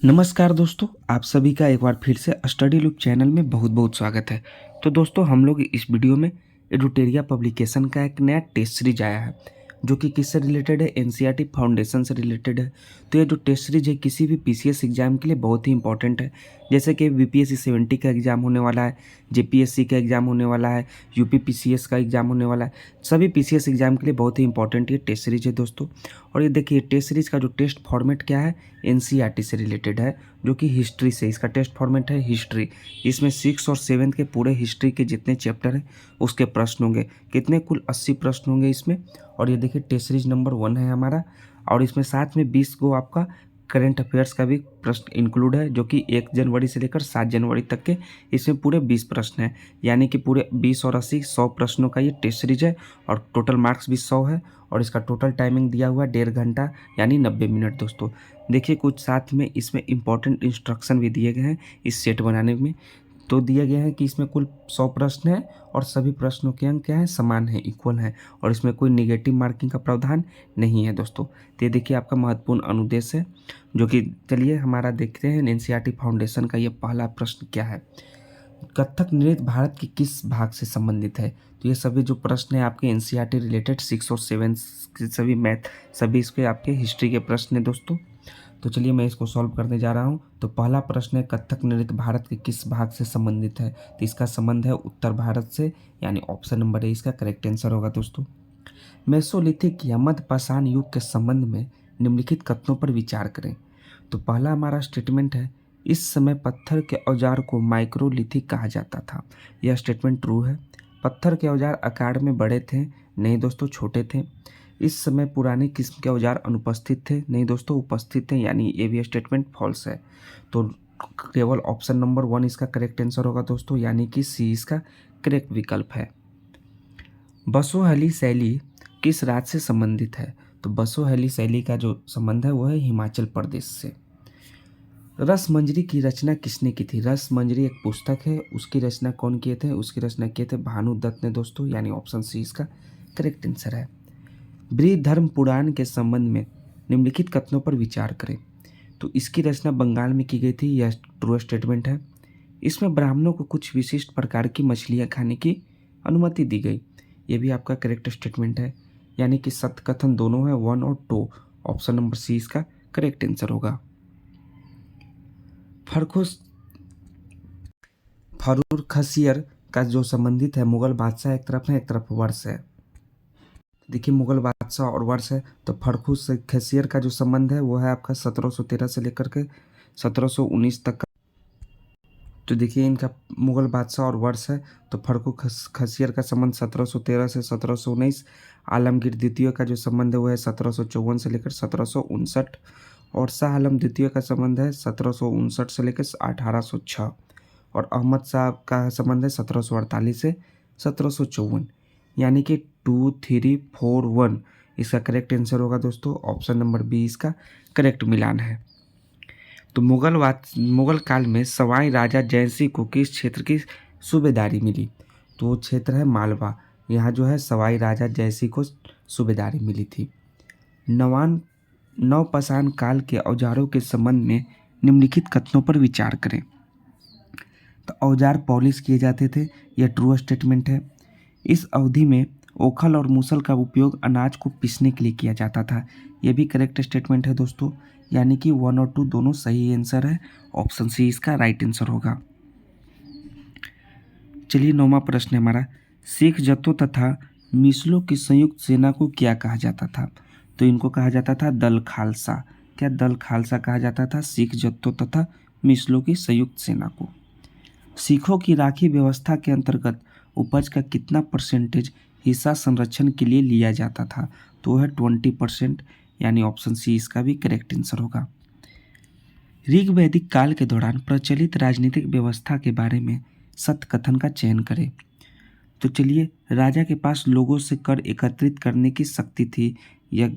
नमस्कार दोस्तों, आप सभी का एक बार फिर से स्टडी लूप चैनल में बहुत बहुत स्वागत है। तो दोस्तों, हम लोग इस वीडियो में एडुटेरिया पब्लिकेशन का एक नया टेस्ट सीरीज आया है, जो कि किससे रिलेटेड है? एनसीईआरटी फाउंडेशन से रिलेटेड है। तो ये जो टेस्ट सीरीज है किसी भी पीसीएस एग्जाम के लिए बहुत ही इंपॉर्टेंट है। जैसे कि बीपीएससी 70 का एग्जाम होने वाला है, जेपीएससी का एग्जाम होने वाला है, यूपी पीसीएस का एग्जाम होने वाला है। सभी पीसीएस एग्जाम के लिए बहुत ही इंपॉर्टेंट ये टेस्ट सीरीज है दोस्तों। और ये देखिए, टेस्ट सीरीज का जो टेस्ट फॉर्मेट क्या है, एनसीईआरटी से रिलेटेड है, जो कि हिस्ट्री से। इसका टेस्ट फॉर्मेट है हिस्ट्री। इसमें 6 और 7 के पूरे हिस्ट्री के जितने चैप्टर हैं उसके प्रश्न होंगे। कितने? कुल 80 प्रश्न होंगे इसमें। और ये देखिए, टेस्ट सीरीज नंबर 1 है हमारा। और इसमें साथ में 20 को आपका करंट अफेयर्स का भी प्रश्न इंक्लूड है, जो कि 1 जनवरी से लेकर 7 जनवरी तक के इसमें पूरे 20 प्रश्न हैं। यानी कि पूरे 20 और 80 100 प्रश्नों का ये टेस्ट सीरीज है। और टोटल मार्क्स भी 100 है। और इसका टोटल टाइमिंग दिया हुआ है 1.5 घंटा, यानी 90 मिनट दोस्तों। देखिए, कुछ साथ में इसमें इंपॉर्टेंट इंस्ट्रक्शन भी दिए गए हैं इस सेट बनाने में। तो दिया गया है कि इसमें कुल 100 प्रश्न हैं और सभी प्रश्नों के अंक क्या है? समान है, इक्वल है। और इसमें कोई निगेटिव मार्किंग का प्रावधान नहीं है दोस्तों। तो ये देखिए आपका महत्वपूर्ण अनुदेश है, जो कि चलिए हमारा देखते हैं एनसीईआरटी फाउंडेशन का ये पहला प्रश्न क्या है। कथक नृत्य भारत के किस भाग से संबंधित है? तो ये सभी जो प्रश्न है आपके एनसीईआरटी रिलेटेड 6 और 7 के सभी मैथ, सभी इसके आपके हिस्ट्री के प्रश्न है दोस्तों। तो चलिए मैं इसको सॉल्व करने जा रहा हूँ। तो पहला प्रश्न है, कथक नृत्य भारत के किस भाग से संबंधित है? तो इसका संबंध है उत्तर भारत से, यानी ऑप्शन नंबर ए इसका करेक्ट आंसर होगा दोस्तों। मेसोलिथिक या मध्य पाषाण युग के संबंध में निम्नलिखित कथनों पर विचार करें। तो पहला हमारा स्टेटमेंट है, इस समय पत्थर के औजार को माइक्रोलिथिक कहा जाता था। यह स्टेटमेंट ट्रू है। पत्थर के औजार आकार में बड़े थे? नहीं दोस्तों, छोटे थे। इस समय पुराने किस्म के औजार अनुपस्थित थे? नहीं दोस्तों, उपस्थित थे, यानी ये भी स्टेटमेंट फॉल्स है। तो केवल ऑप्शन नंबर 1 इसका करेक्ट आंसर होगा दोस्तों, यानी कि सी इसका करेक्ट विकल्प है। बसोहली शैली किस राज्य से संबंधित है? तो बसोहली शैली का जो संबंध है वो है हिमाचल प्रदेश से। रसमंजरी की रचना किसने की थी? रसमंजरी एक पुस्तक है, उसकी रचना कौन किए थे? उसकी रचना किए थे भानुदत्त ने दोस्तों, यानी ऑप्शन सी इसका करेक्ट आंसर है। बृहधर्म पुराण के संबंध में निम्नलिखित कथनों पर विचार करें। तो इसकी रचना बंगाल में की गई थी, यह ट्रू स्टेटमेंट है। इसमें ब्राह्मणों को कुछ विशिष्ट प्रकार की मछलियां खाने की अनुमति दी गई, यह भी आपका करेक्ट स्टेटमेंट है। यानी कि सत्य कथन दोनों है, 1 और 2। ऑप्शन नंबर सी इसका करेक्ट आंसर होगा। फर्रुखसियर का जो संबंधित है मुगल बादशाह एक तरफ है, एक तरफ वर्ष है। देखिए, मुगल बादशाह और वर्ष है, तो फर्रुखसियर का जो संबंध है वो है आपका 1713 से लेकर के 1719 तक का। तो देखिए, इनका मुगल बादशाह और वर्ष है, तो फर्रुखसियर का संबंध 1713 से 1719। आलमगीर द्वितीय का जो संबंध है वो है 1754 से लेकर 1759। और शाह आलम द्वितीय का संबंध है 1759 से लेकर 1806। और अहमद साहब का संबंध है 1748 से 1754। यानी कि 2, 3, 4, 1 इसका करेक्ट आंसर होगा दोस्तों। ऑप्शन नंबर बी इसका करेक्ट मिलान है। तो मुगल काल में सवाई राजा जयसिंह को किस क्षेत्र की सूबेदारी मिली? तो वो क्षेत्र है मालवा। यहाँ जो है सवाई राजा जयसिंह को सूबेदारी मिली थी। नवपाषाण काल के औजारों के संबंध में निम्नलिखित कथनों पर विचार करें। तो औजार पॉलिश किए जाते थे, यह ट्रू स्टेटमेंट है। इस अवधि में ओखल और मूसल का उपयोग अनाज को पीसने के लिए किया जाता था, यह भी करेक्ट स्टेटमेंट है दोस्तों। यानी कि 1 और 2 दोनों सही आंसर है। ऑप्शन सी इसका राइट आंसर होगा। चलिए 9वां प्रश्न है हमारा, सिख जत्थों तथा मिसलों की संयुक्त सेना को क्या कहा जाता था? तो इनको कहा जाता था दल खालसा। क्या दल खालसा कहा जाता था सिख जत्थों तथा मिसलों की संयुक्त सेना को? सिखों की राखी व्यवस्था के अंतर्गत उपज का कितना परसेंटेज हिस्सा संरक्षण के लिए लिया जाता था? तो है 20%, यानी ऑप्शन सी इसका भी करेक्ट आंसर होगा। ऋग वैदिक काल के दौरान प्रचलित राजनीतिक व्यवस्था के बारे में सत्य कथन का चयन करें। तो चलिए, राजा के पास लोगों से कर एकत्रित करने की शक्ति थी, यह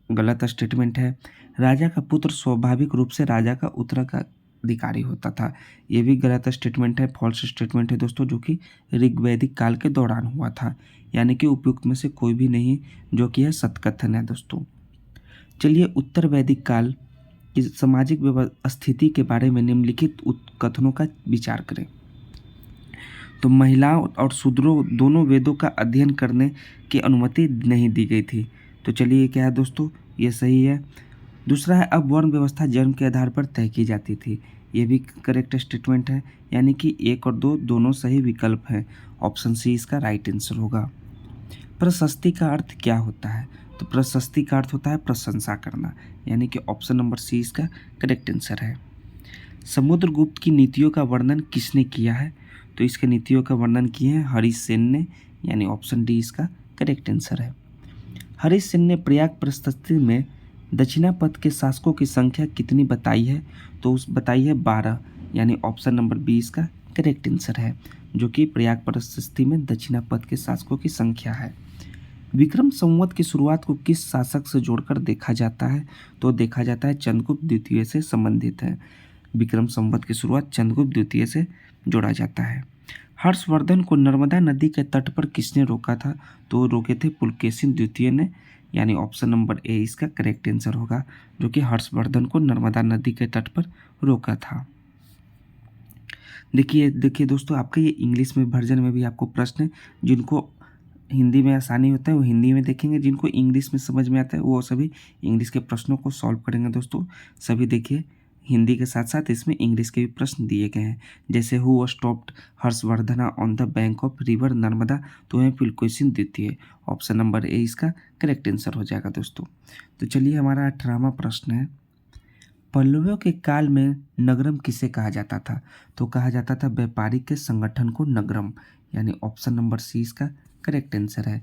गलत स्टेटमेंट है। राजा का पुत्र स्वाभाविक रूप से राजा का उत्तराधिकारी होता था, यह भी गलत स्टेटमेंट है, फॉल्स स्टेटमेंट है दोस्तों, जो कि ऋग्वैदिक काल के दौरान हुआ था। यानी कि उपयुक्त में से कोई भी नहीं, जो कि यह सत्य कथन है दोस्तों। चलिए, उत्तर वैदिक काल कि सामाजिक स्थिति के बारे में निम्नलिखित कथनों का विचार करें। तो महिलाओं और शूद्रों दोनों वेदों का अध्ययन करने की अनुमति नहीं दी गई थी। तो चलिए क्या है दोस्तों, ये सही है। दूसरा है, अब वर्ण व्यवस्था जन्म के आधार पर तय की जाती थी। ये भी करेक्ट स्टेटमेंट है, यानी कि 1 और 2 दोनों सही विकल्प हैं। ऑप्शन सी इसका राइट आंसर होगा। प्रशस्ति का अर्थ क्या होता है? तो प्रशस्ति का अर्थ होता है प्रशंसा करना, यानी कि ऑप्शन नंबर सी इसका करेक्ट आंसर है। समुद्रगुप्त की नीतियों का वर्णन किसने किया है? तो इसके नीतियों का वर्णन किए हैं हरिसेन ने, यानी ऑप्शन डी इसका करेक्ट आंसर है। हरिसेन ने प्रयाग प्रशस्ति में दक्षिणापथ के शासकों की संख्या कितनी बताई है? तो उस बताई है 12, यानी ऑप्शन नंबर बी इसका करेक्ट आंसर है, जो कि प्रयाग प्रशस्ति में दक्षिणापथ के शासकों की संख्या है। विक्रम संवत की शुरुआत को किस शासक से जोड़कर देखा जाता है? तो देखा जाता है चंद्रगुप्त द्वितीय से संबंधित है। विक्रम संवत की शुरुआत चंद्रगुप्त द्वितीय से जोड़ा जाता है। हर्षवर्धन को नर्मदा नदी के तट पर किसने रोका था? तो रोके थे पुलकेशिन द्वितीय ने, यानी ऑप्शन नंबर ए इसका करेक्ट आंसर होगा, जो कि हर्षवर्धन को नर्मदा नदी के तट पर रोका था। देखिए दोस्तों, आपका ये इंग्लिश में वर्जन में भी आपको प्रश्न है। जिनको हिंदी में आसानी होता है वो हिंदी में देखेंगे, जिनको इंग्लिश में समझ में आता है वो सभी इंग्लिश के प्रश्नों को सॉल्व करेंगे। दोस्तों सभी देखिए, हिंदी के साथ साथ इसमें इंग्लिश के भी प्रश्न दिए गए हैं। जैसे who stopped Harshvardhan on the bank of river Narmada, तो वहीं पुलकेशिन द्वितीय, ऑप्शन नंबर ए इसका करेक्ट आंसर हो जाएगा दोस्तों। तो चलिए हमारा 18वां प्रश्न है, पल्लवियों के काल में नगरम किसे कहा जाता था? तो कहा जाता था व्यापारी के संगठन को नगरम, यानी ऑप्शन नंबर सी इसका करेक्ट आंसर है।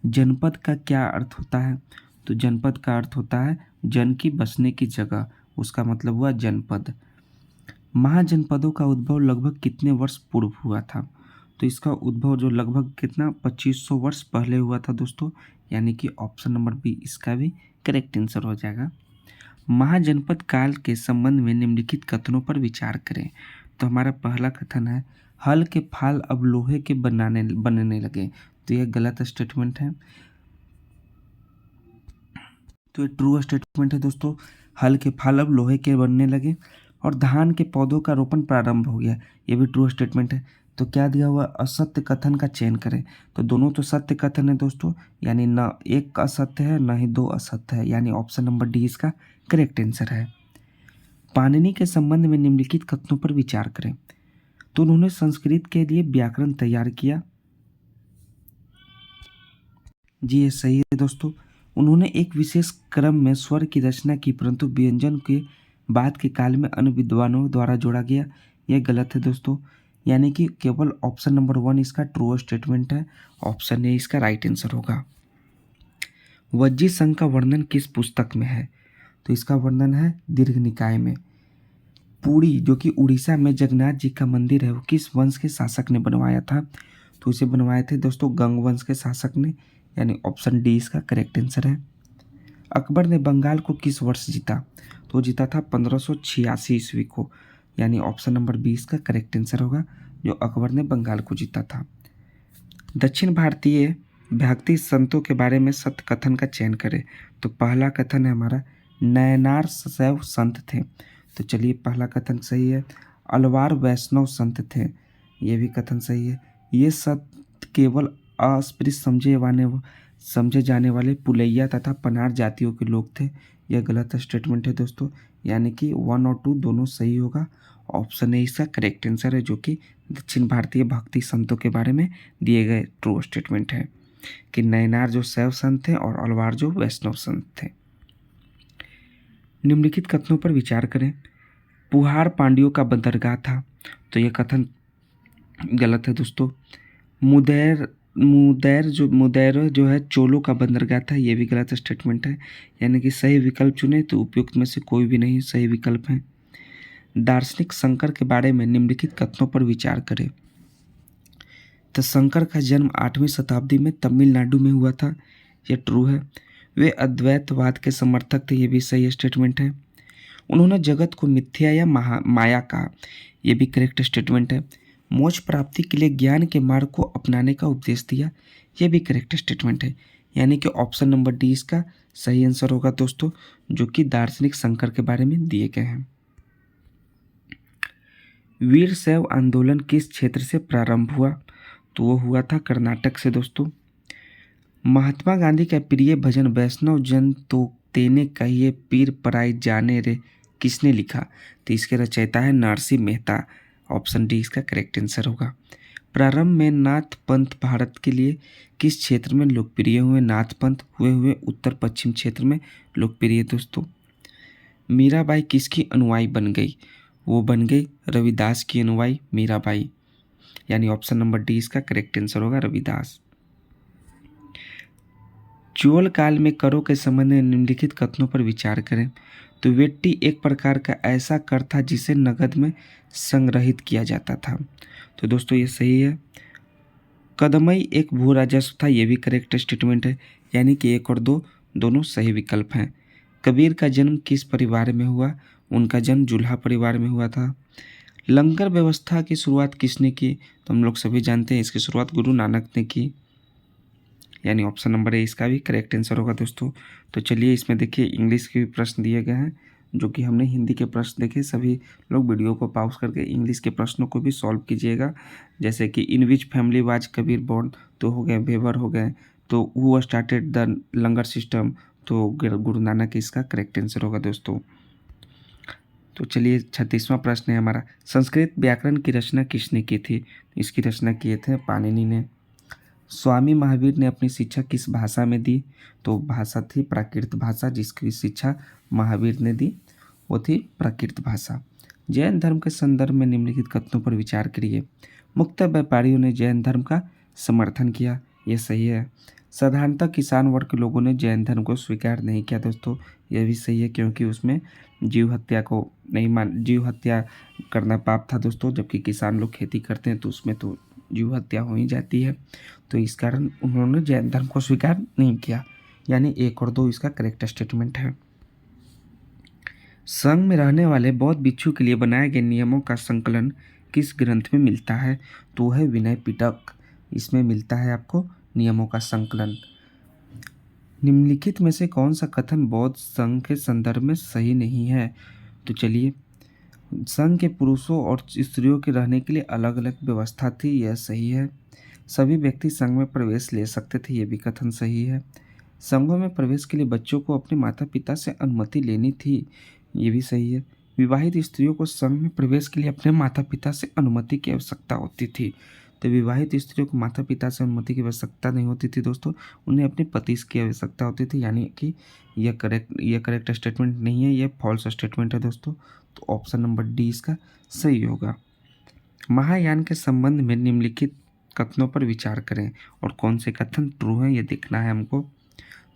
जनपद का क्या अर्थ होता है? तो जनपद का अर्थ होता है जन की बसने की जगह, उसका मतलब हुआ जनपद। महाजनपदों का उद्भव लगभग कितने वर्ष पूर्व हुआ था? तो इसका उद्भव जो लगभग कितना 2500 वर्ष पहले हुआ था दोस्तों, यानी कि ऑप्शन नंबर बी इसका भी करेक्ट आंसर हो जाएगा। महाजनपद काल के संबंध में निम्नलिखित कथनों पर विचार करें। तो हमारा पहला कथन है, हल के फाल अब लोहे के बनने लगे। तो यह गलत स्टेटमेंट है। तो ये ट्रू स्टेटमेंट है दोस्तों, हल के फाल अब लोहे के बनने लगे। और धान के पौधों का रोपण प्रारंभ हो गया, ये भी ट्रू स्टेटमेंट है। तो क्या दिया हुआ, असत्य कथन का चयन करें। तो दोनों तो सत्य कथन है दोस्तों, यानी न एक असत्य है न ही 2 असत्य है, यानी ऑप्शन नंबर डी इसका करेक्ट आंसर है। पाणिनि के संबंध में निम्नलिखित कथनों पर विचार करें। तो उन्होंने संस्कृत के लिए व्याकरण तैयार किया, जी ये सही है दोस्तों। उन्होंने एक विशेष क्रम में स्वर की रचना की, परंतु व्यंजन के बाद के काल में अन्य विद्वानों द्वारा जोड़ा गया, यह गलत है दोस्तों। यानी कि केवल ऑप्शन नंबर 1 इसका ट्रू स्टेटमेंट है, ऑप्शन ए इसका राइट आंसर होगा। वज्जी संघ का वर्णन किस पुस्तक में है? तो इसका वर्णन है दीर्घ निकाय में। पुरी जो कि उड़ीसा में जगन्नाथ जी का मंदिर है, वो किस वंश के शासक ने बनवाया था? तो इसे बनवाए थे दोस्तों गंग वंश के शासक ने, यानी ऑप्शन डी इसका करेक्ट आंसर है। अकबर ने बंगाल को किस वर्ष जीता? तो जीता था 1586 ईस्वी को, यानी ऑप्शन नंबर बी इसका करेक्ट आंसर होगा, जो अकबर ने बंगाल को जीता था। दक्षिण भारतीय भक्ति संतों के बारे में सत्य कथन का चयन करें। तो पहला कथन है हमारा, नयनार शैव संत थे। तो चलिए पहला कथन सही है। अलवार वैष्णव संत थे, ये भी कथन सही है। ये सत्य केवल अस्पृश्य समझे जाने वाले पुलैया तथा पनार जातियों के लोग थे, यह गलत स्टेटमेंट है दोस्तों। यानी कि 1 और 2 दोनों सही होगा, ऑप्शन ए इसका करेक्ट आंसर है, जो कि दक्षिण भारतीय भक्ति संतों के बारे में दिए गए ट्रू स्टेटमेंट है कि नयनार जो शैव संत थे और अलवार जो वैष्णव संत थे। निम्नलिखित कथनों पर विचार करें। पुहार पांड्यों का बंदरगाह था, तो यह कथन गलत है दोस्तों। मुदैर जो है चोलों का बंदरगाह था, यह भी गलत स्टेटमेंट है। यानी कि सही विकल्प चुने तो उपयुक्त में से कोई भी नहीं सही विकल्प है। दार्शनिक शंकर के बारे में निम्नलिखित कथनों पर विचार करें। तो शंकर का जन्म 8वीं शताब्दी में तमिलनाडु में हुआ था, यह ट्रू है। वे अद्वैतवाद के समर्थक थे, ये भी सही स्टेटमेंट है। उन्होंने जगत को मिथ्या या माया कहा, यह भी करेक्ट स्टेटमेंट है। मोक्ष प्राप्ति के लिए ज्ञान के मार्ग को अपनाने का उपदेश दिया, यह भी करेक्ट स्टेटमेंट है। यानी कि ऑप्शन नंबर डी इसका सही आंसर होगा दोस्तों, जो कि दार्शनिक शंकर के बारे में दिए गए हैं। वीर शैव आंदोलन किस क्षेत्र से प्रारंभ हुआ? तो वो हुआ था कर्नाटक से दोस्तों। महात्मा गांधी का प्रिय भजन वैष्णव जन तो तेने कहिए पीर पराई जाने रे किसने लिखा? तो इसके रचयिता है नरसिंह मेहता। ऑप्शन डी इसका करेक्ट आंसर होगा। प्रारंभ में नाथ पंथ भारत के लिए किस क्षेत्र में लोकप्रिय हुए? नाथ पंथ हुए उत्तर पश्चिम क्षेत्र में लोकप्रिय दोस्तों। मीराबाई किसकी अनुयायी बन गई? वो बन गई रविदास की अनुयायी मीराबाई, यानी ऑप्शन नंबर डी इसका करेक्ट आंसर होगा रविदास। चोल काल में करों के संबंध में निम्नलिखित कथनों पर विचार करें। तो वेट्टी एक प्रकार का ऐसा कर था जिसे नगद में संग्रहित किया जाता था। तो दोस्तों ये सही है। कदमई एक भू राजस्व था, ये भी करेक्ट स्टेटमेंट है, यानी कि एक और दो दोनों सही विकल्प हैं। कबीर का जन्म किस परिवार में हुआ? उनका जन्म जुल्हा परिवार में हुआ था। लंगर व्यवस्था की शुरुआत किसने की? तो हम लोग सभी जानते हैं इसकी शुरुआत गुरु नानक ने की, यानी ऑप्शन नंबर ए इसका भी करेक्ट आंसर होगा दोस्तों। तो चलिए इसमें देखिए इंग्लिश के भी प्रश्न दिए गए हैं, जो कि हमने हिंदी के प्रश्न देखे। सभी लोग वीडियो को पॉज करके इंग्लिश के प्रश्नों को भी सॉल्व कीजिएगा। जैसे कि in which family was Kabir born, तो हो गए वेबर हो गए। तो who started the langar system, तो गुरु नानक इसका करेक्ट आंसर होगा दोस्तों। तो चलिए 36वां प्रश्न है हमारा, संस्कृत व्याकरण की रचना किसने की थी? इसकी रचना किए थे पाणिनि ने। स्वामी महावीर ने अपनी शिक्षा किस भाषा में दी? तो भाषा थी प्राकृत भाषा, जिसकी शिक्षा महावीर ने दी वो थी प्राकृत भाषा। जैन धर्म के संदर्भ में निम्नलिखित कथनों पर विचार करिए। मुक्त व्यापारियों ने जैन धर्म का समर्थन किया, ये सही है। साधारणतः किसान वर्ग के लोगों ने जैन धर्म को स्वीकार नहीं किया दोस्तों, यह भी सही है, क्योंकि उसमें जीव हत्या को नहीं मान जीव हत्या करना पाप था दोस्तों, जबकि किसान लोग खेती करते हैं तो उसमें तो जीव हत्या हो ही जाती है। तो इस कारण उन्होंने जैन धर्म को स्वीकार नहीं किया, यानी एक और दो इसका करेक्ट स्टेटमेंट है। संघ में रहने वाले बौद्ध भिक्षु के लिए बनाए गए नियमों का संकलन किस ग्रंथ में मिलता है? तो है विनय पिटक, इसमें मिलता है आपको नियमों का संकलन। निम्नलिखित में से कौन सा कथन बौद्ध संघ के संदर्भ में सही नहीं है? तो चलिए, संघ के पुरुषों और स्त्रियों के रहने के लिए अलग अलग व्यवस्था थी, यह सही है। सभी व्यक्ति संघ में प्रवेश ले सकते थे, यह भी कथन सही है। संघों में प्रवेश के लिए बच्चों को अपने माता पिता से अनुमति लेनी थी, ये भी सही है। विवाहित स्त्रियों को संघ में प्रवेश के लिए अपने माता पिता से अनुमति की आवश्यकता होती थी। तो विवाहित स्त्रियों को माता पिता से अनुमति की आवश्यकता नहीं होती थी दोस्तों, उन्हें अपने पति की आवश्यकता होती थी, यानी कि यह करेक्ट स्टेटमेंट नहीं है, यह फॉल्स स्टेटमेंट है दोस्तों। तो ऑप्शन नंबर डी इसका सही होगा। महायान के संबंध में निम्नलिखित कथनों पर विचार करें और कौन से कथन ट्रू हैं, ये देखना है हमको।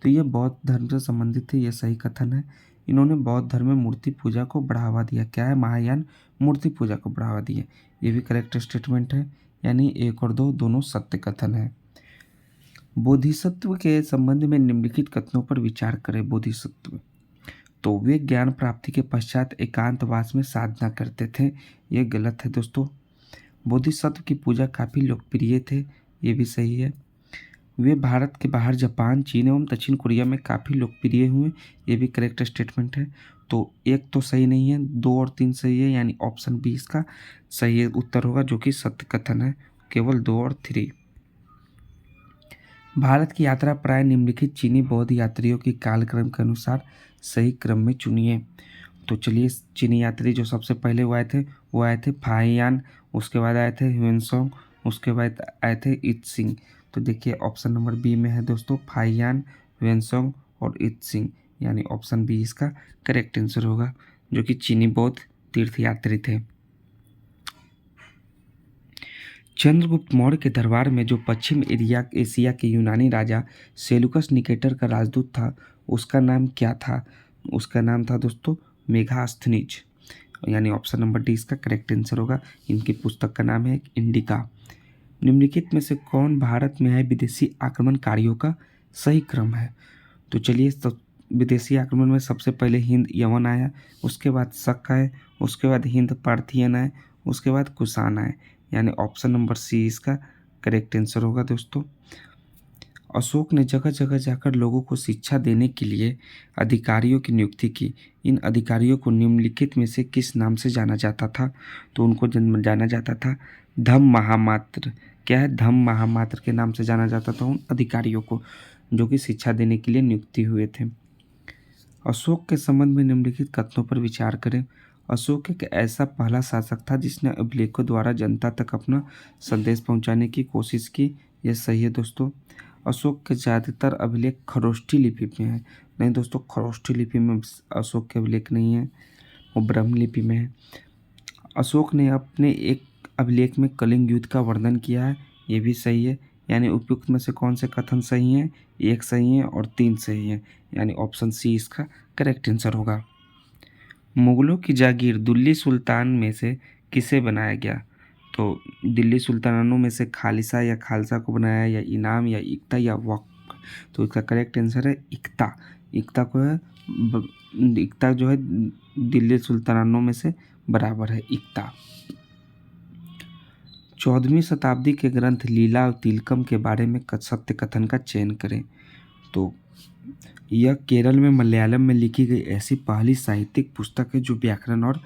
तो ये बौद्ध धर्म से संबंधित है, ये सही कथन है। इन्होंने बौद्ध धर्म में मूर्ति पूजा को बढ़ावा दिया। क्या है? महायान मूर्ति पूजा को बढ़ावा दिया, ये भी करेक्ट स्टेटमेंट है, यानी एक और दो दोनों सत्य कथन है। बोधिसत्व के संबंध में निम्नलिखित कथनों पर विचार करें। बोधिसत्व, तो वे ज्ञान प्राप्ति के पश्चात एकांतवास में साधना करते थे, ये गलत है दोस्तों। बोधिसत्व की पूजा काफ़ी लोकप्रिय थे, ये भी सही है। वे भारत के बाहर जापान, चीन एवं दक्षिण कोरिया में काफ़ी लोकप्रिय हुए, ये भी करेक्ट स्टेटमेंट है। तो एक तो सही नहीं है, 2 और 3 सही है, यानी ऑप्शन बी इसका सही उत्तर होगा, जो कि सत्य कथन है, केवल 2 और 3। भारत की यात्रा प्राय निम्नलिखित चीनी बौद्ध यात्रियों के कालक्रम के अनुसार सही क्रम में चुनिए। तो चलिए, चीनी यात्री जो सबसे पहले वो आए थे फाहियान, उसके बाद आए थे ह्वेनसोंग, उसके बाद आए थे इत्सिंग। तो देखिए ऑप्शन नंबर बी में है दोस्तों, फाहियान, ह्वेनसोंग और इत्सिंग, यानी ऑप्शन बी इसका करेक्ट आंसर होगा, जो कि चीनी बौद्ध तीर्थयात्री थे। चंद्रगुप्त मौर्य के दरबार में जो पश्चिम एशिया के यूनानी राजा सेलुकस निकेटर का राजदूत था, उसका नाम क्या था? उसका नाम था दोस्तों मेगास्थनीज, यानी ऑप्शन नंबर डी इसका करेक्ट आंसर होगा। इनकी पुस्तक का नाम है इंडिका। निम्नलिखित में से कौन भारत में है विदेशी आक्रमणकारियों का सही क्रम है? तो चलिए, विदेशी आक्रमण में सबसे पहले हिंद यवन आया, उसके बाद शक आए, उसके बाद हिंद पार्थियन आए, उसके बाद कुषाण आए, यानी ऑप्शन नंबर सी इसका करेक्ट आंसर होगा दोस्तों। अशोक ने जगह जगह जाकर लोगों को शिक्षा देने के लिए अधिकारियों की नियुक्ति की। इन अधिकारियों को निम्नलिखित में से किस नाम से जाना जाता था? तो उनको जाना जाता था धम्म महामात्र। क्या है? धम्म महामात्र के नाम से जाना जाता था उन अधिकारियों को, जो कि शिक्षा देने के लिए नियुक्ति हुए थे। अशोक के संबंध में निम्नलिखित कथनों पर विचार करें। अशोक एक ऐसा पहला शासक था जिसने अभिलेखों द्वारा जनता तक अपना संदेश पहुंचाने की कोशिश की। यह सही है दोस्तों। अशोक के ज़्यादातर अभिलेख खरोष्ठी लिपि में है। नहीं दोस्तों, खरोष्ठी लिपि में अशोक के अभिलेख नहीं है, वो ब्रह्म लिपि में है। अशोक ने अपने एक अभिलेख में कलिंग युद्ध का वर्णन किया है। ये भी सही है। यानी उपयुक्त में से कौन से कथन सही हैं? एक सही है और 3 सही है, यानी ऑप्शन सी इसका करेक्ट आंसर होगा। मुगलों की जागीर दिल्ली सुल्तान में से किसे बनाया गया? तो दिल्ली सुल्तानों में से खालिसा या खालसा को बनाया, या इनाम, या इक्ता, या वक्फ? तो इसका करेक्ट आंसर है इक्ता। इक्ता को है इक्ता जो है दिल्ली सुल्तानों में से बराबर है इक्ता। 14वीं शताब्दी के ग्रंथ लीला और तिलकम के बारे में सत्य कथन का चयन करें। तो यह केरल में मलयालम में लिखी गई ऐसी पहली साहित्यिक पुस्तक है जो व्याकरण और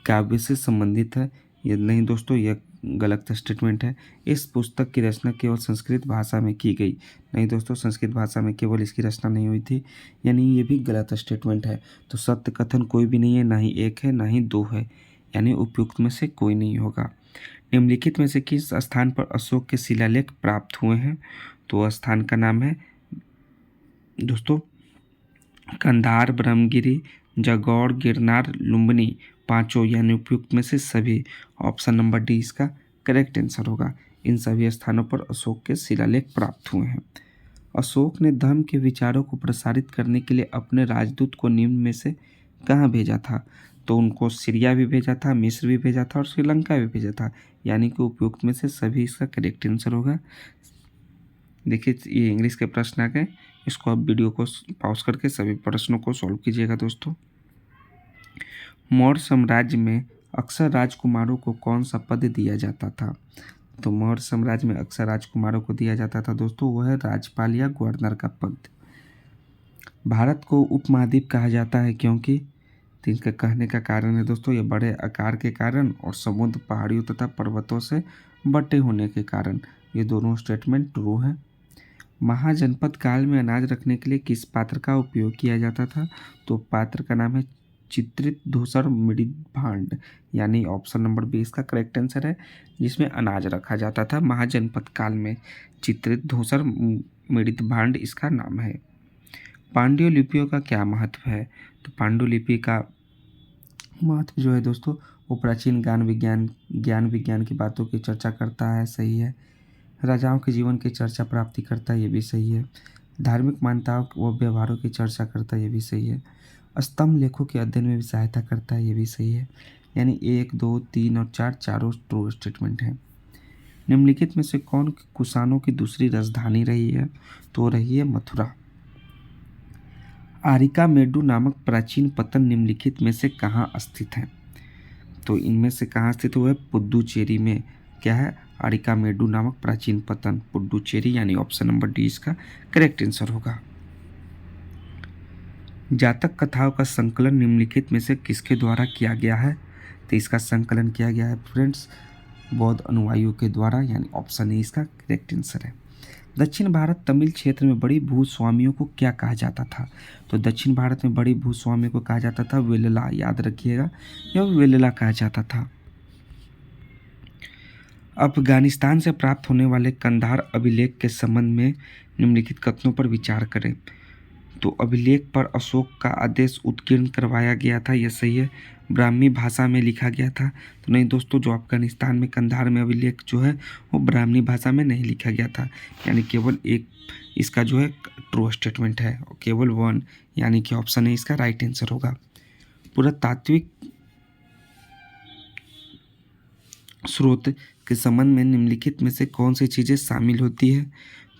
काव्य से संबंधित है। ये नहीं दोस्तों, यह गलत स्टेटमेंट है। इस पुस्तक की रचना केवल संस्कृत भाषा में की गई। नहीं दोस्तों, संस्कृत भाषा में केवल इसकी रचना नहीं हुई थी, यानी ये भी गलत स्टेटमेंट है। तो सत्य कथन कोई भी नहीं है, ना ही 1 है ना ही 2 है, यानी उपयुक्त में से कोई नहीं होगा। निम्नलिखित में से किस स्थान पर अशोक के शिलालेख प्राप्त हुए हैं? तो स्थान का नाम है दोस्तों कंधार, ब्रह्मगिरी, जागौर, गिरनार, लुम्बिनी, पांचों, यानी उपयुक्त में से सभी। ऑप्शन नंबर डी इसका करेक्ट आंसर होगा। इन सभी स्थानों पर अशोक के शिलालेख प्राप्त हुए हैं। अशोक ने धर्म के विचारों को प्रसारित करने के लिए अपने राजदूत को निम्न में से कहाँ भेजा था? तो उनको सीरिया भी भेजा था, मिस्र भी भेजा था और श्रीलंका भी भेजा था, यानी कि उपयुक्त में से सभी इसका करेक्ट आंसर होगा। देखिए, ये इंग्लिश के प्रश्न आ गए, इसको आप वीडियो को पॉज करके सभी प्रश्नों को सॉल्व कीजिएगा दोस्तों। मौर्य साम्राज्य में अक्सर राजकुमारों को कौन सा पद दिया जाता था? तो मौर्य साम्राज्य में अक्सर राजकुमारों को दिया जाता था दोस्तों, वह है राज्यपाल या गवर्नर का पद। भारत को उपमहाद्वीप कहा जाता है क्योंकि? तो इनका कहने का कारण है दोस्तों, ये बड़े आकार के कारण और समुद्र, पहाड़ियों तथा पर्वतों से बटे होने के कारण। ये दोनों स्टेटमेंट ट्रू हैं। महाजनपद काल में अनाज रखने के लिए किस पात्र का उपयोग किया जाता था? तो पात्र का नाम है चित्रित धूसर मृद भांड, यानी ऑप्शन नंबर बी इसका करेक्ट आंसर है, जिसमें अनाज रखा जाता था महाजनपद काल में। चित्रित धूसर मृद भांड इसका नाम है। पांडुलिपियों का क्या महत्व है? तो पांडुलिपि का महत्व जो है दोस्तों, वो प्राचीन ज्ञान विज्ञान की बातों की चर्चा करता है, सही है। राजाओं के जीवन की चर्चा प्राप्ति करता है, ये भी सही है। धार्मिक मान्यताओं व व्यवहारों की चर्चा करता है, ये भी सही है। स्तंभ लेखों के अध्ययन में भी सहायता करता है, ये भी सही है। यानी 1, 2, 3 और 4 चारों ट्रू स्टेटमेंट हैं। निम्नलिखित में से कौन कुषाणों की दूसरी राजधानी रही है? तो रही है मथुरा। आरिकामेडु नामक प्राचीन पत्तन निम्नलिखित में से कहाँ स्थित है? तो इनमें से कहाँ स्थित हुआ है? पुडुचेरी में। क्या है? आरिकामेडु नामक प्राचीन पत्तन पुडुचेरी, यानी ऑप्शन नंबर डी इसका करेक्ट आंसर होगा। जातक कथाओं का संकलन निम्नलिखित में से किसके द्वारा किया गया है? तो इसका संकलन किया गया है फ्रेंड्स बौद्ध अनुयायियों के द्वारा, यानी ऑप्शन ए इसका करेक्ट आंसर है। दक्षिण भारत तमिल क्षेत्र में बड़ी भूस्वामियों को क्या कहा जाता था? तो दक्षिण भारत में बड़ी भूस्वामियों को कहा जाता था वेल्ला, याद रखिएगा, यह वेल्ला कहा जाता था। अफगानिस्तान से प्राप्त होने वाले कंधार अभिलेख के संबंध में निम्नलिखित कथनों पर विचार करें। तो अभिलेख पर अशोक का आदेश उत्कीर्ण करवाया गया था, यह सही है। ब्राह्मी भाषा में लिखा गया था, तो नहीं दोस्तों, जो अफगानिस्तान में कंधार में अभिलेख जो है वो ब्राह्मी भाषा में नहीं लिखा गया था, यानी केवल एक इसका जो है ट्रू स्टेटमेंट है, केवल 1, यानी कि ऑप्शन है इसका राइट आंसर होगा। पुरातात्विक स्रोत के संबंध में निम्नलिखित में से कौन सी चीज़ें शामिल होती है?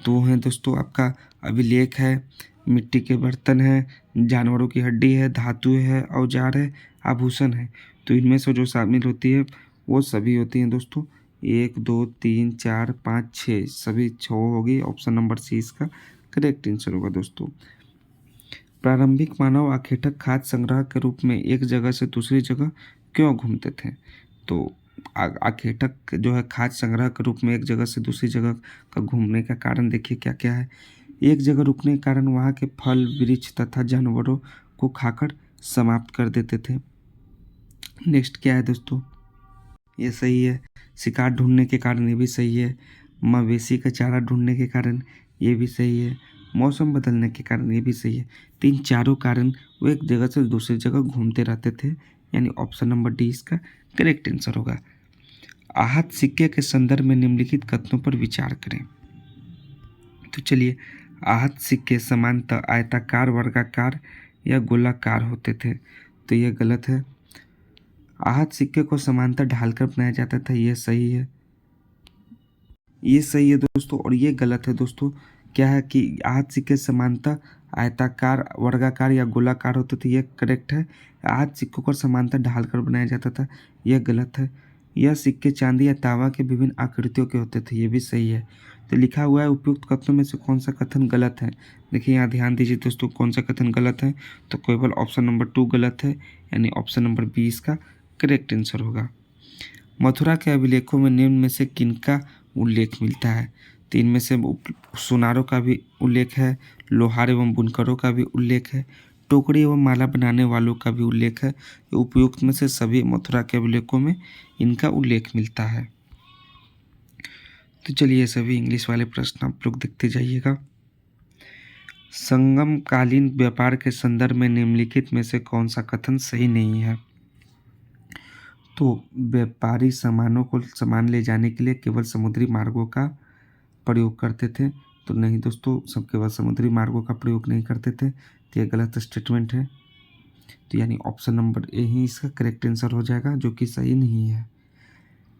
तो हैं दोस्तों आपका अभिलेख है, मिट्टी के बर्तन है, जानवरों की हड्डी है, धातु है, औजार है, आभूषण है। तो इनमें से जो शामिल होती है वो सभी होती हैं दोस्तों, 1 2 3 4 5 6 सभी 6 होगी। ऑप्शन नंबर सी इसका करेक्ट आंसर होगा दोस्तों। प्रारंभिक मानव आखेटक खाद्य संग्रह के रूप में एक जगह से दूसरी जगह क्यों घूमते थे? तो आखेटक जो है खाद्य संग्रह के रूप में एक जगह से दूसरी जगह का घूमने का कारण देखिए क्या क्या है। एक जगह रुकने के कारण वहाँ के फल वृक्ष तथा जानवरों को खाकर समाप्त कर देते थे। नेक्स्ट क्या है दोस्तों? ये सही है। शिकार ढूंढने के कारण, ये भी सही है। मवेशी का चारा ढूंढने के कारण, ये भी सही है। मौसम बदलने के कारण, ये भी सही है। तो इन चारों कारण वो एक जगह से दूसरी जगह घूमते रहते थे, यानी ऑप्शन नंबर डी इसका करेक्ट आंसर होगा। आहत सिक्के के संदर्भ में निम्नलिखित कथनों पर विचार करें। तो चलिए, आहत सिक्के सामान्यतः आयताकार, वर्गाकार या गोलाकार होते थे, तो ये गलत है। आहत सिक्के को समांतर ढालकर बनाया जाता था, ये सही है। ये सही है दोस्तों, और ये गलत है दोस्तों। क्या है कि आहत सिक्के समांतर आयताकार, वर्गाकार या गोलाकार होते थे, ये करेक्ट है। आहत सिक्कों को समांतर ढालकर बनाया जाता था, यह गलत है। यह सिक्के चांदी या तांबा के विभिन्न आकृतियों के होते थे, ये भी सही है। तो लिखा हुआ है उपयुक्त कथनों में से कौन सा कथन गलत है? देखिए यहाँ ध्यान दीजिए दोस्तों, कौन सा कथन गलत है? तो केवल ऑप्शन नंबर 2 गलत है, यानी ऑप्शन नंबर बी इसका करेक्ट आंसर होगा। मथुरा के अभिलेखों में निम्न में से किनका उल्लेख मिलता है? तो इनमें से सुनारों का भी उल्लेख है, लोहार एवं बुनकरों का भी उल्लेख है, टोकरी एवं माला बनाने वालों का भी उल्लेख है। उपयुक्त में से सभी मथुरा के अभिलेखों में इनका उल्लेख मिलता है। तो चलिए सभी इंग्लिश वाले प्रश्न आप लोग देखते जाइएगा। संगमकालीन व्यापार के संदर्भ में निम्नलिखित में से कौन सा कथन सही नहीं है? तो व्यापारी सामान ले जाने के लिए केवल समुद्री मार्गों का प्रयोग करते थे, तो नहीं दोस्तों, सब केवल समुद्री मार्गों का प्रयोग नहीं करते थे, तो यह गलत स्टेटमेंट है। तो यानी ऑप्शन नंबर ए ही इसका करेक्ट आंसर हो जाएगा, जो कि सही नहीं है।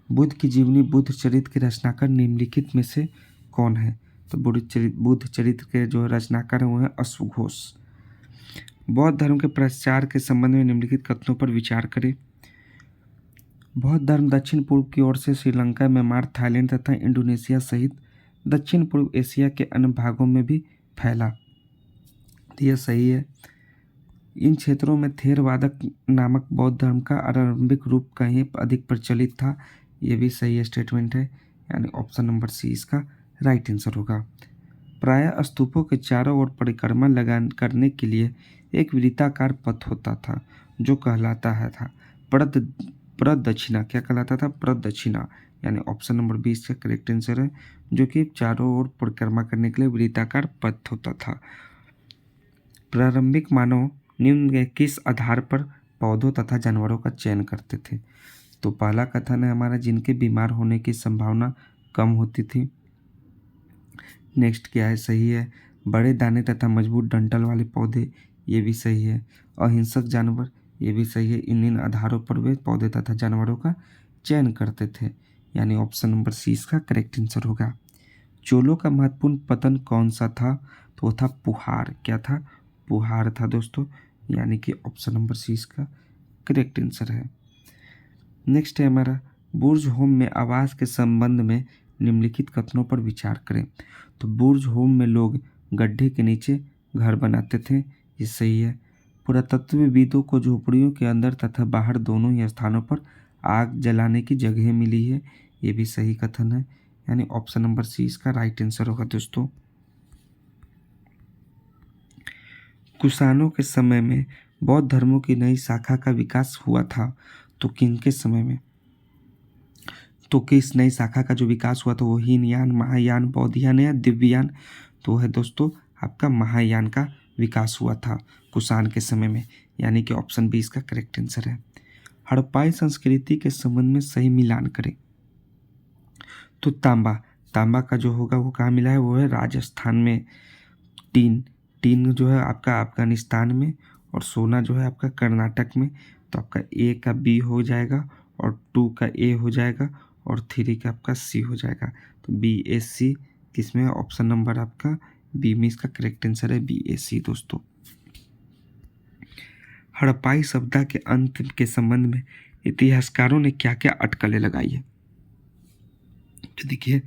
बुद्ध की जीवनी बुद्ध चरित्र के रचनाकार निम्नलिखित में से कौन है? तो बुद्ध चरित्र के जो रचनाकार हैं वो है अश्वघोष। बौद्ध धर्म के प्रचार के संबंध में निम्नलिखित कथनों पर विचार करें। बौद्ध धर्म दक्षिण पूर्व की ओर से श्रीलंका, म्यांमार, थाईलैंड तथा इंडोनेशिया सहित दक्षिण पूर्व एशिया के अन्य भागों में भी फैला। यह सही है। इन क्षेत्रों में थेरवादक नामक बौद्ध धर्म का आरंभिक रूप कहीं अधिक प्रचलित था, यह भी सही स्टेटमेंट है, यानी ऑप्शन नंबर सी इसका राइट आंसर होगा। प्रायः स्तूपों के चारों ओर परिक्रमा करने के लिए एक वृत्ताकार पथ होता था, जो कहलाता है था प्रदक्षिणा। क्या कहलाता था? प्रदक्षिणा, यानी ऑप्शन नंबर 20 का करेक्ट आंसर है, जो कि चारों ओर परिक्रमा करने के लिए वृत्ताकार पथ होता था। प्रारंभिक मानव निम्न के किस आधार पर पौधों तथा जानवरों का चयन करते थे? तो पहला कथन है हमारा, जिनके बीमार होने की संभावना कम होती थी। नेक्स्ट क्या है? सही है। बड़े दाने तथा मजबूत डंठल वाले पौधे, ये भी सही है। अहिंसक जानवर, ये भी सही है। इन आधारों पर वे पौधे तथा जानवरों का चयन करते थे, यानी ऑप्शन नंबर सी इसका करेक्ट आंसर होगा। चोलों का महत्वपूर्ण पतन कौन सा था? तो वो था पुहार। क्या था? पुहार था दोस्तों, यानी कि ऑप्शन नंबर सी इसका करेक्ट आंसर है। नेक्स्ट है हमारा, बुर्ज होम में आवास के संबंध में निम्नलिखित कथनों पर विचार करें। तो बुर्ज होम में लोग गड्ढे के नीचे घर बनाते थे, ये सही है। पुरातत्वविदों को झोपड़ियों के अंदर तथा बाहर दोनों ही स्थानों पर आग जलाने की जगह मिली है, ये भी सही कथन है, यानी ऑप्शन नंबर सी इसका राइट आंसर होगा दोस्तों। कुषाणों के समय में बौद्ध धर्मों की नई शाखा का विकास हुआ था, तो किनके समय में? तो किस नई शाखा का जो विकास हुआ था वो हीनयान, महायान, बौद्धयान या दिव्ययान? तो है दोस्तों आपका महायान का विकास हुआ था कुषाण के समय में, यानी कि ऑप्शन बी इसका करेक्ट आंसर है। हड़प्पाई संस्कृति के संबंध में सही मिलान करें। तो तांबा का जो होगा वो कहाँ मिला है? वो है राजस्थान में। टीन जो है आपका अफगानिस्तान में, और सोना जो है आपका कर्नाटक में। तो आपका ए का बी हो जाएगा, और 2 का ए हो जाएगा, और 3 का आपका सी हो जाएगा। तो बी ए सी किसमें? ऑप्शन नंबर आपका बी में इसका करेक्ट आंसर है, बी ए सी दोस्तों। हड़प्पाई सभ्यता के अंत के संबंध में इतिहासकारों ने क्या क्या अटकलें लगाई है? तो देखिए,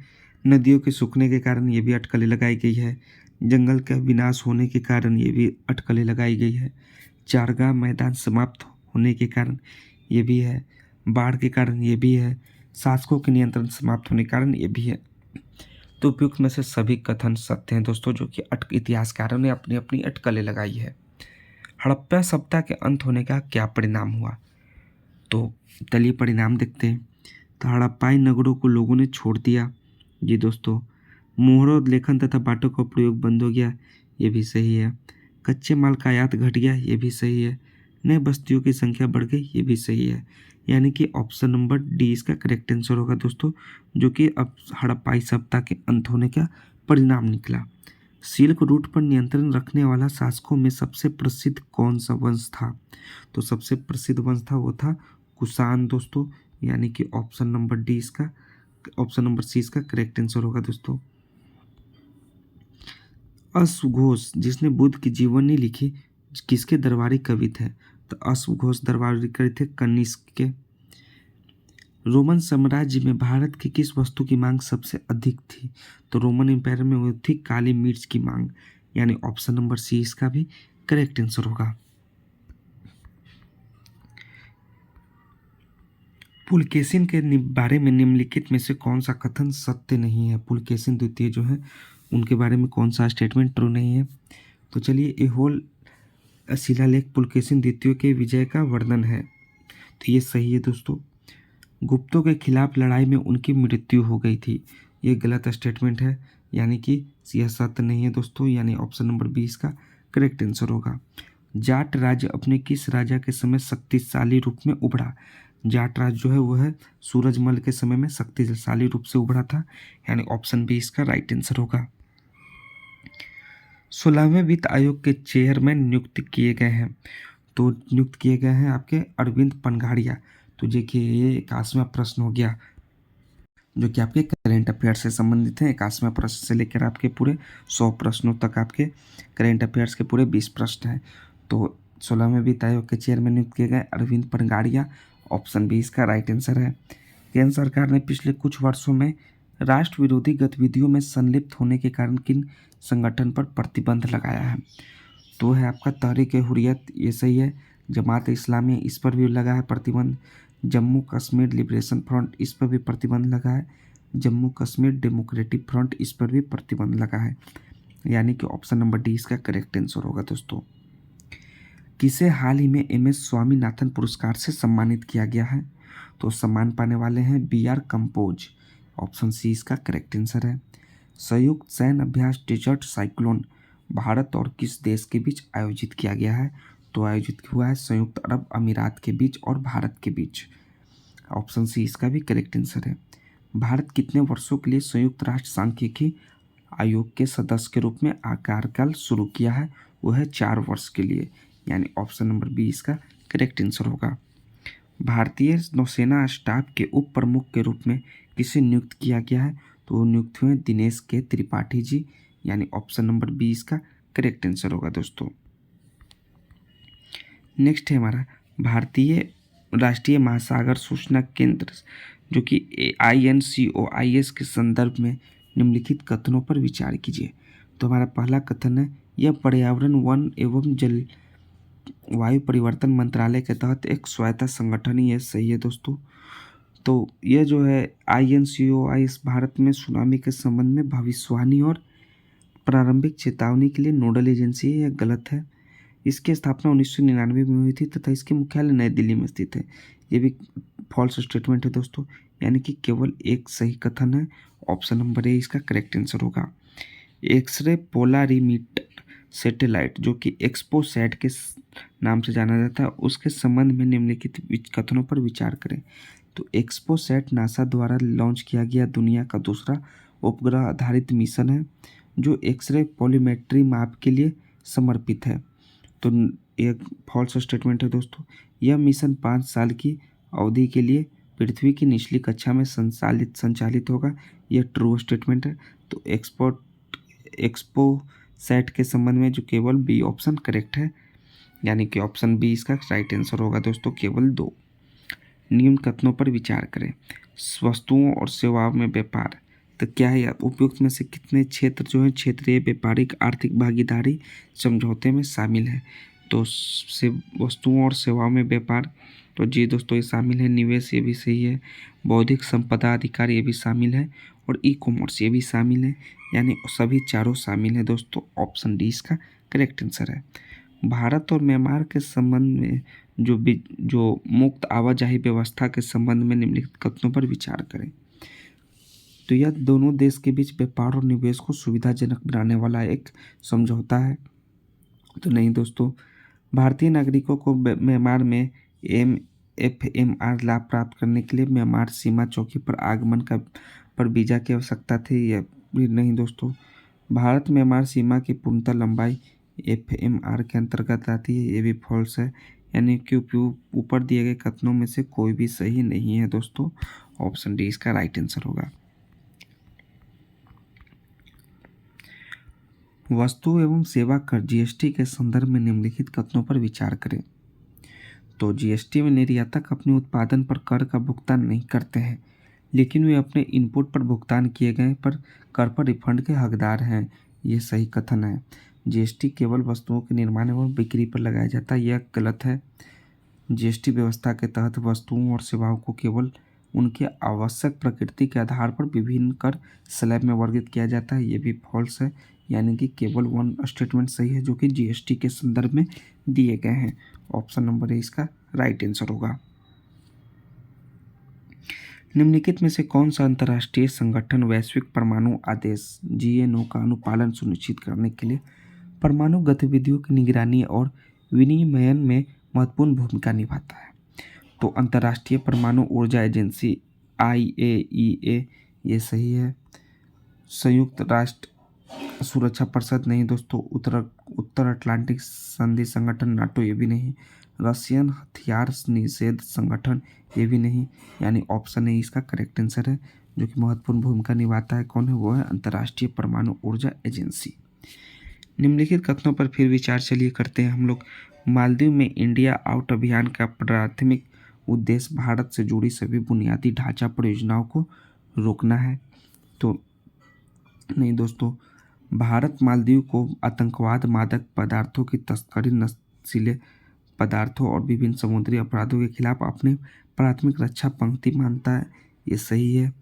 नदियों के सूखने के कारण ये भी अटकलें लगाई गई है। जंगल का विनाश होने के कारण ये भी अटकलें लगाई गई है। चारागाह मैदान समाप्त होने के कारण ये भी है। बाढ़ के कारण ये भी है। शासकों के नियंत्रण समाप्त होने के कारण ये भी है। तो उपयुक्त में से सभी कथन सत्य हैं दोस्तों, जो कि इतिहासकारों ने अपनी अपनी अटकलें लगाई है। हड़प्पा सभ्यता के अंत होने का क्या परिणाम हुआ? तो चलिए परिणाम देखते हैं। तो हड़प्पाई नगरों को लोगों ने छोड़ दिया। जी दोस्तों। मोहरों लेखन तथा बाटों का प्रयोग बंद हो गया। ये भी सही है। कच्चे माल का आयात घट गया। ये भी सही है। नए बस्तियों की संख्या बढ़ गई। ये भी सही है। यानी कि ऑप्शन नंबर डी इसका करेक्ट आंसर होगा दोस्तों, जो कि अब हड़प्पाई सभ्यता के अंत होने का परिणाम निकला। सिल्क रूट पर नियंत्रण रखने वाला शासकों में सबसे प्रसिद्ध कौन सा वंश था? तो सबसे प्रसिद्ध वंश था वो था कुषाण दोस्तों। यानी कि ऑप्शन नंबर सी इसका करेक्ट आंसर होगा दोस्तों। अश्वघोष जिसने बुद्ध की जीवनी लिखी, किसके दरबारी कवि थे? तो अश्वघोष दरबारी कवि थे कनिष्क के। रोमन साम्राज्य में भारत की किस वस्तु की मांग सबसे अधिक थी? तो रोमन एम्पायर में वो थी काली मिर्च की मांग। यानी ऑप्शन नंबर सी इसका भी करेक्ट आंसर होगा। पुलकेशिन के बारे में निम्नलिखित में से कौन सा कथन सत्य नहीं है? पुलकेशिन द्वितीय जो है उनके बारे में कौन सा स्टेटमेंट ट्रू नहीं है? तो चलिए, एहोल शिलालेख पुलकेशिन द्वितीय के विजय का वर्णन है। तो ये सही है दोस्तों। गुप्तों के खिलाफ लड़ाई में उनकी मृत्यु हो गई थी। ये गलत स्टेटमेंट है, यानी कि यह सत्य नहीं है दोस्तों। यानी ऑप्शन नंबर 20 का करेक्ट आंसर होगा। जाट राज्य अपने किस राजा के समय शक्तिशाली रूप में उभरा? जाट राज्य जो है वो है सूरजमल के समय में शक्तिशाली रूप से उभरा था। यानी ऑप्शन बी इसका राइट आंसर होगा। 16वें वित्त आयोग के चेयरमैन नियुक्त किए गए हैं। तो नियुक्त किए गए हैं आपके अरविंद पनघाड़िया। तो देखिए, ये 21वां प्रश्न हो गया, जो कि आपके करेंट अफेयर से संबंधित है। 21वां प्रश्न से लेकर आपके पूरे 100 प्रश्नों तक आपके करेंट अफेयर्स के पूरे 20 प्रश्न हैं। तो 16वें वित्त आयोग के चेयरमैन नियुक्त किए गए अरविंद पनघाड़िया। ऑप्शन बी इसका राइट आंसर है। केंद्र सरकार ने पिछले कुछ वर्षों में राष्ट्र विरोधी गतिविधियों में संलिप्त होने के कारण किन संगठन पर प्रतिबंध लगाया है? तो है आपका तहरीक हुर्रियत, ये सही है। जमात इस्लामी, इस पर भी लगा है प्रतिबंध। जम्मू कश्मीर लिबरेशन फ्रंट, इस पर भी प्रतिबंध लगा है। जम्मू कश्मीर डेमोक्रेटिक फ्रंट, इस पर भी प्रतिबंध लगा है। यानी कि ऑप्शन नंबर डी इसका करेक्ट आंसर होगा दोस्तों। किसे हाल ही में MS स्वामीनाथन पुरस्कार से सम्मानित किया गया है? तो सम्मान पाने वाले हैं BR कंपोज। ऑप्शन सी इसका करेक्ट आंसर है। संयुक्त सैन्य अभ्यास डेजर्ट साइक्लोन भारत और किस देश के बीच आयोजित किया गया है? तो आयोजित हुआ है संयुक्त अरब अमीरात के बीच और भारत के बीच। ऑप्शन सी इसका भी करेक्ट आंसर है। भारत कितने वर्षों के लिए संयुक्त राष्ट्र सांख्यिकी आयोग के सदस्य के रूप में कार्यकाल शुरू किया है? वो है 4 वर्ष के लिए। यानी ऑप्शन नंबर बी इसका करेक्ट आंसर होगा। भारतीय नौसेना स्टाफ के उप प्रमुख के रूप में किसे नियुक्त किया गया है? तो नियुक्त हुए दिनेश के त्रिपाठी जी। यानी ऑप्शन नंबर बी इसका करेक्ट आंसर होगा दोस्तों। नेक्स्ट है हमारा भारतीय राष्ट्रीय महासागर सूचना केंद्र, जो कि INCOIS के संदर्भ में निम्नलिखित कथनों पर विचार कीजिए। तो हमारा पहला कथन है, यह पर्यावरण, वन एवं जल वायु परिवर्तन मंत्रालय के तहत एक स्वायत्त संगठन ही है। सही है दोस्तों। तो यह जो है INCOIS भारत में सुनामी के संबंध में भविष्यवाणी और प्रारंभिक चेतावनी के लिए नोडल एजेंसी है। यह गलत है। इसकी स्थापना 1999 में हुई थी तथा इसके मुख्यालय नई दिल्ली में स्थित है। ये भी फॉल्स स्टेटमेंट है दोस्तों। यानी कि केवल एक सही कथन है। ऑप्शन नंबर ए इसका करेक्ट आंसर होगा। एक्सरे पोलारीमीटर सैटेलाइट, जो कि एक्सपोसैट के नाम से जाना जाता है, उसके संबंध में निम्नलिखित कथनों पर विचार करें। तो एक्सपोसैट नासा द्वारा लॉन्च किया गया दुनिया का दूसरा उपग्रह आधारित मिशन है, जो एक्सरे पोलीमेट्री माप के लिए समर्पित है। तो एक फॉल्स स्टेटमेंट है दोस्तों। यह मिशन 5 साल की अवधि के लिए पृथ्वी की निचली कक्षा में संचालित होगा। यह ट्रू स्टेटमेंट है। तो एक्सपोसैट के संबंध में जो केवल बी ऑप्शन करेक्ट है। यानी कि ऑप्शन बी इसका राइट आंसर होगा दोस्तों, केवल 2। निम्न कथनों पर विचार करें। वस्तुओं और सेवाओं में व्यापार, तो क्या है उपयुक्त में से कितने क्षेत्र जो है क्षेत्रीय व्यापारिक आर्थिक भागीदारी समझौते में शामिल है? तो से वस्तुओं और सेवाओं में व्यापार, तो जी दोस्तों ये शामिल है। निवेश ये भी सही है। बौद्धिक संपदा अधिकार ये भी शामिल है। और ई कॉमर्स ये भी शामिल है। यानी सभी चारों शामिल है दोस्तों। ऑप्शन डी इसका करेक्ट आंसर है। भारत और म्यांमार के संबंध में जो मुक्त आवाजाही व्यवस्था के संबंध में निम्नलिखित कथनों पर विचार करें। तो यह दोनों देश के बीच व्यापार और निवेश को सुविधाजनक बनाने वाला एक समझौता है। तो नहीं दोस्तों, भारतीय नागरिकों को म्यांमार में MFMR लाभ प्राप्त करने के लिए म्यांमार सीमा चौकी पर आगमन का पर वीज़ा की आवश्यकता थी, यह भी नहीं दोस्तों। भारत म्यांमार सीमा की पूर्णतः लंबाई FMR के अंतर्गत आती है, ये भी फॉल्स है। यानी कि ऊपर दिए गए कथनों में से कोई भी सही नहीं है दोस्तों। ऑप्शन डी इसका राइट आंसर होगा। वस्तु एवं सेवा कर GST के संदर्भ में निम्नलिखित कथनों पर विचार करें। तो GST में निर्यातक अपने उत्पादन पर कर का भुगतान नहीं करते हैं, लेकिन वे अपने इनपुट पर भुगतान किए गए पर कर पर रिफंड के हकदार हैं। ये सही कथन है। GST केवल वस्तुओं के निर्माण एवं बिक्री पर लगाया जाता है, यह गलत है। GST व्यवस्था के तहत वस्तुओं और सेवाओं को केवल उनके आवश्यक प्रकृति के आधार पर विभिन्न कर स्लैब में वर्गित किया जाता है, ये भी फॉल्स है। यानी कि केवल वन स्टेटमेंट सही है जो कि GST के संदर्भ में दिए गए हैं। ऑप्शन नंबर ए इसका राइट आंसर होगा। निम्नलिखित में से कौन सा अंतर्राष्ट्रीय संगठन वैश्विक परमाणु आदेश GNO का अनुपालन सुनिश्चित करने के लिए परमाणु गतिविधियों की निगरानी और विनियमन में महत्वपूर्ण भूमिका निभाता है? तो अंतर्राष्ट्रीय परमाणु ऊर्जा एजेंसी IAEA ये सही है। संयुक्त राष्ट्र सुरक्षा परिषद नहीं दोस्तों। उत्तर अटलांटिक संधि संगठन नाटो ये भी नहीं। रशियन हथियार निषेध संगठन ये भी नहीं। यानी ऑप्शन ए इसका करेक्ट आंसर है। जो कि महत्वपूर्ण भूमिका निभाता है, कौन है वो है अंतर्राष्ट्रीय परमाणु ऊर्जा एजेंसी। निम्नलिखित कथनों पर फिर विचार चलिए करते हैं हम लोग। मालदीव में इंडिया आउट अभियान का प्राथमिक उद्देश्य भारत से जुड़ी सभी बुनियादी ढांचा परियोजनाओं को रोकना है। तो नहीं दोस्तों, भारत मालदीव को आतंकवाद, मादक पदार्थों की तस्करी, नशीले पदार्थों और विभिन्न समुद्री अपराधों के खिलाफ अपनी प्राथमिक रक्षा पंक्ति मानता है, ये सही है।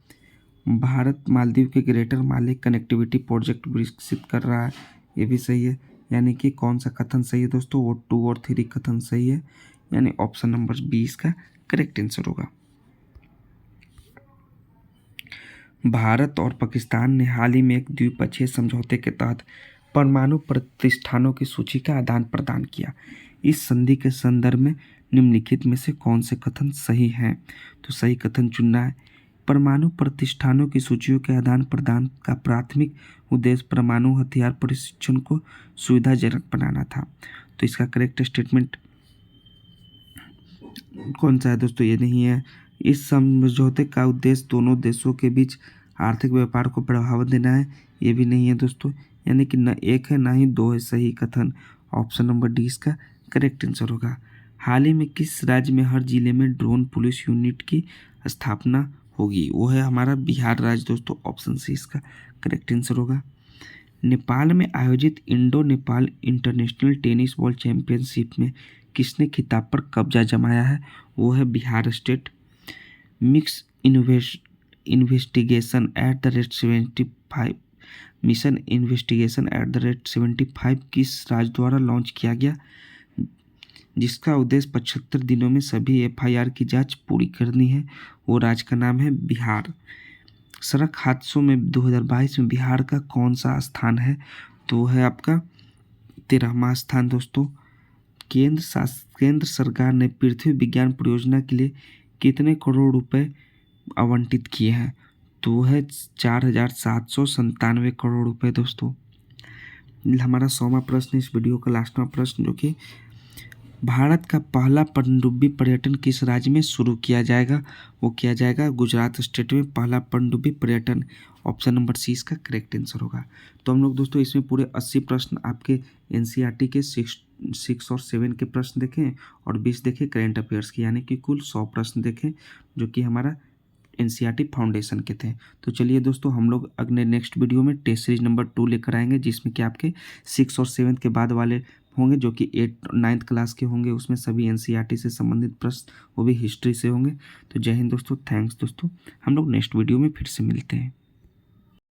भारत मालदीव के ग्रेटर माले कनेक्टिविटी प्रोजेक्ट विकसित कर रहा है, ये भी सही है। यानी कि कौन सा कथन सही है दोस्तों? वो 2 और 3 कथन सही है। यानी ऑप्शन नंबर 20 का करेक्ट आंसर होगा। भारत और पाकिस्तान ने हाल ही में एक द्विपक्षीय समझौते के तहत परमाणु प्रतिष्ठानों की सूची का आदान प्रदान किया। इस संधि के संदर्भ में निम्नलिखित में से कौन से कथन सही हैं? तो सही कथन चुनना है। परमाणु प्रतिष्ठानों की सूचियों के आदान प्रदान का प्राथमिक उद्देश्य परमाणु हथियार प्रशिक्षण को सुविधाजनक बनाना था। तो इसका करेक्ट स्टेटमेंट कौन सा है दोस्तों? ये नहीं है। इस समझौते का उद्देश्य दोनों देशों के बीच आर्थिक व्यापार को बढ़ावा देना है, ये भी नहीं है दोस्तों। यानी कि न एक है ना ही दो है सही कथन। ऑप्शन नंबर डी इसका करेक्ट आंसर होगा। हाल ही में किस राज्य में हर जिले में ड्रोन पुलिस यूनिट की स्थापना होगी? वो है हमारा बिहार राज्य दोस्तों। ऑप्शन सी इसका करेक्ट आंसर होगा। नेपाल में आयोजित Indo Nepal international tennis ball championship में किसने खिताब पर कब्जा जमाया है? वो है Bihar state. Mix investigation @75 mission investigation @75 किस राज्य द्वारा लॉन्च किया गया, जिसका उद्देश्य 75 दिनों में सभी FIR की जांच पूरी करनी है? वो राज्य का नाम है बिहार। सड़क हादसों में 2022 में बिहार का कौन सा स्थान है? तो है आपका 13वां स्थान दोस्तों। केंद्र सरकार ने पृथ्वी विज्ञान परियोजना के लिए कितने करोड़ रुपए आवंटित किए हैं? तो है 4,797 करोड़ रुपए दोस्तों। हमारा 100वां प्रश्न इस वीडियो का लास्टवां प्रश्न, जो कि भारत का पहला पनडुब्बी पर्यटन किस राज्य में शुरू किया जाएगा? वो किया जाएगा गुजरात स्टेट में पहला पनडुब्बी पर्यटन। ऑप्शन नंबर सी इसका करेक्ट आंसर होगा। तो हम लोग दोस्तों इसमें पूरे 80 प्रश्न आपके एनसीईआरटी के 6 और 7 के प्रश्न देखें और 20 देखें करेंट अफेयर्स के, यानी कि कुल 100 प्रश्न देखें जो कि हमारा एनसीईआरटी फाउंडेशन के थे। तो चलिए दोस्तों हम लोग अगले नेक्स्ट वीडियो में टेस्ट सीरीज नंबर 2 लेकर आएंगे, जिसमें कि आपके 6 और 7 के बाद वाले होंगे जो कि 9th क्लास के होंगे। उसमें सभी एनसीईआरटी से संबंधित प्रश्न, वो भी हिस्ट्री से होंगे। तो जय हिंद दोस्तों, थैंक्स दोस्तों, हम लोग नेक्स्ट वीडियो में फिर से मिलते हैं।